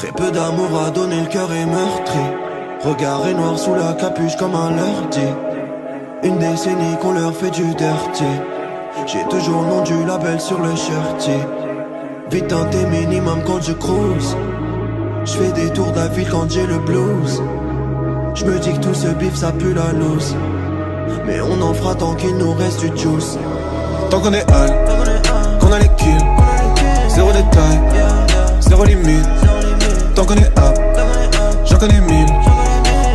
Très peu d'amour à donner, le cœur est meurtri. Regard est noir sous la capuche comme un leur dit. Une décennie qu'on leur fait du dirty. J'ai toujours le nom du label sur le shirty. Vite un thé minimum quand je cruise. J'fais des tours de la ville quand j'ai le blues. J'me dis que tout ce bif ça pue la loose. Mais on en fera tant qu'il nous reste du juice. Tant qu'on est hal, qu'on a les kills. Zéro détail, zéro limite. Tant qu'on est up, j'en connais mille.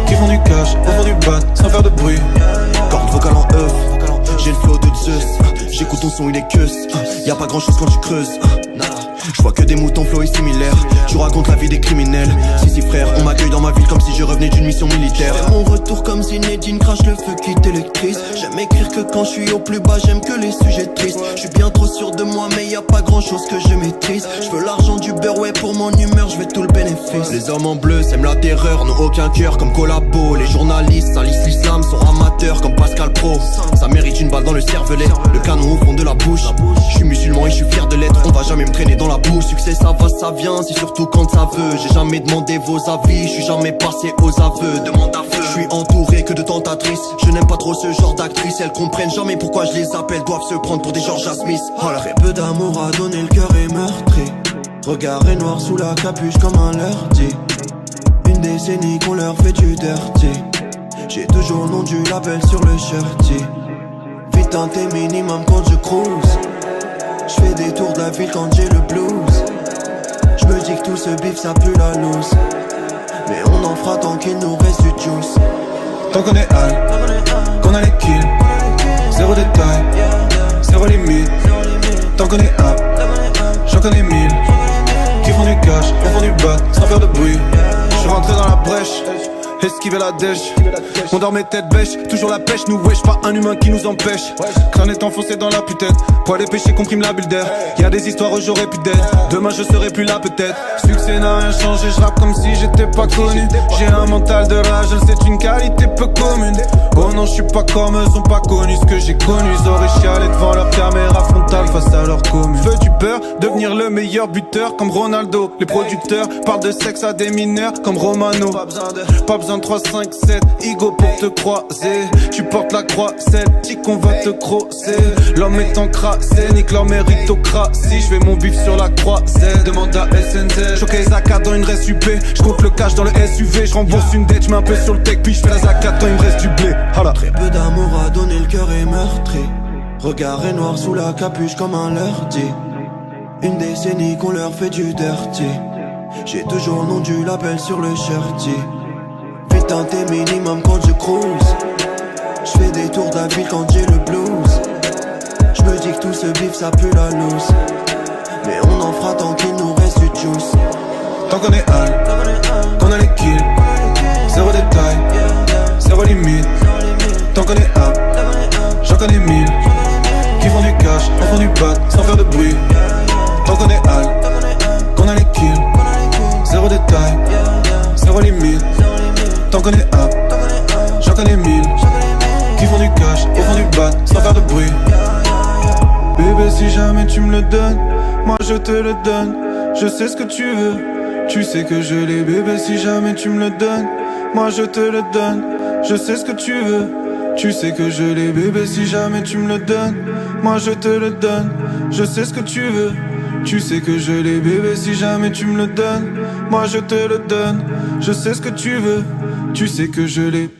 Qui font du cash, au fond du bat, sans faire de bruit. Corde vocale en œuf, j'ai le flow de Zeus. J'écoute ton son, il est queus. Y'a pas grand chose quand tu creuses. Je vois que des moutons flow et similaires. Tu racontes la vie des criminels. Si frère, on m'accueille dans ma ville comme si je revenais d'une mission militaire. Fais mon retour comme si Nedine crache le feu qui t'électrise. J'aime écrire que quand je suis au plus bas, j'aime que les sujets tristes. Je suis bien trop sûr de moi mais y a pas grand chose que je maîtrise. Je veux l'argent du beurre, ouais pour mon humeur, je veux tout le bénéfice. Les hommes en bleu s'aiment la terreur, n'ont aucun cœur comme Collabo. Les journalistes salissent l'islam, sont amateurs comme Pascal Pro. Ça mérite une balle dans le cervelet, le canon au fond de la bouche. Je suis musulman et je suis fier de l'être, on va jamais me traîner dans la boue. Succès ça va, ça vient, c'est surtout quand ça veut. J'ai jamais demandé vos avis, je suis jamais passé aux aveux. Demande à feu. Je suis entouré que de tentatrices. Je n'aime pas trop ce genre d'actrices. Elles comprennent jamais pourquoi je les appelle. Doivent se prendre pour des Georgia Smith. Très peu d'amour à donner, le cœur est meurtri. Regard est noir sous la capuche comme un leur dit. Une décennie qu'on leur fait du dirty. J'ai toujours le nom du label sur le shirty. Vite un thé minimum quand je cruise. J'fais des tours de la ville quand j'ai le blues. J'me dis que tout ce bif ça pue la loose. Mais on en fera tant qu'il nous reste du juice. Tant qu'on est hal, qu'on a les kills. Zéro détail, zéro limite. Tant qu'on est up, j'en connais mille. Qui font du cash, au fond du bat, sans faire de bruit. J'suis rentré dans la brèche, esquiver la dèche. On dormait tête bêche, toujours la pêche, nous wesh, pas un humain qui nous empêche. Crâne est enfoncé dans la putette, poil et péché comprime la bulle d'air. Y'a des histoires où j'aurais pu d'être, demain je serai plus là peut-être. Succès n'a rien changé, je rappe comme si j'étais pas connu. J'ai un mental de rage, c'est une qualité peu commune. Oh non, je suis pas comme eux, ont pas connu ce que j'ai connu. Ils auraient chialé devant leur caméra frontale face à leur commune. Veux du peur, devenir le meilleur buteur comme Ronaldo. Les producteurs parlent de sexe à des mineurs comme Romano. Pas besoin de 3, 5, 7 Igo pour te croiser. Tu portes la croix, celle qu'on va te crosser. L'homme est encrassé, nique leur méritocratie. Je fais mon bif sur la croisette, demande à SNZ. Choqué Zaka dans une res UP. Je compte le cash dans le SUV. Je rembourse une dette, je mets un peu sur le tech. Puis je fais la Zaka quand il me reste du blé. Hala. Très peu d'amour à donner, le cœur est meurtri. Regard est noir sous la capuche comme un leur dit. Une décennie qu'on leur fait du dirty. J'ai toujours le nom du label sur le shirty. Vite un thé minimum quand je cruise. J'fais des tours de la ville quand j'ai le blues. J'me dis que tout ce bif ça pue la loose. Mais on en fera tant qu'il nous reste du juice. Tant qu'on est hal, qu'on a les kills. Zéro détail, zéro limite. Tant qu'on est up, j'en connais mille. Qui font du cash, au fond du bat, sans faire de bruit. Tant qu'on est hal, qu'on a les kills. Zéro détail, zéro limite. Tant qu'on est up, j'en connais mille. Qui font du cash, au fond du bat, sans faire de bruit. Bébé, si jamais tu me le donnes, moi je te le donne. Je sais ce que tu veux, tu sais que je l'ai. Bébé, si jamais tu me le donnes, moi je te le donne. Je sais ce que tu veux, tu sais que je l'ai. Bébé, si jamais tu me le donnes, moi je te le donne. Je sais ce que tu veux, tu sais que je l'ai. Bébé, si jamais tu me le donnes, moi je te le donne. Je sais ce que tu veux, tu sais que je l'ai.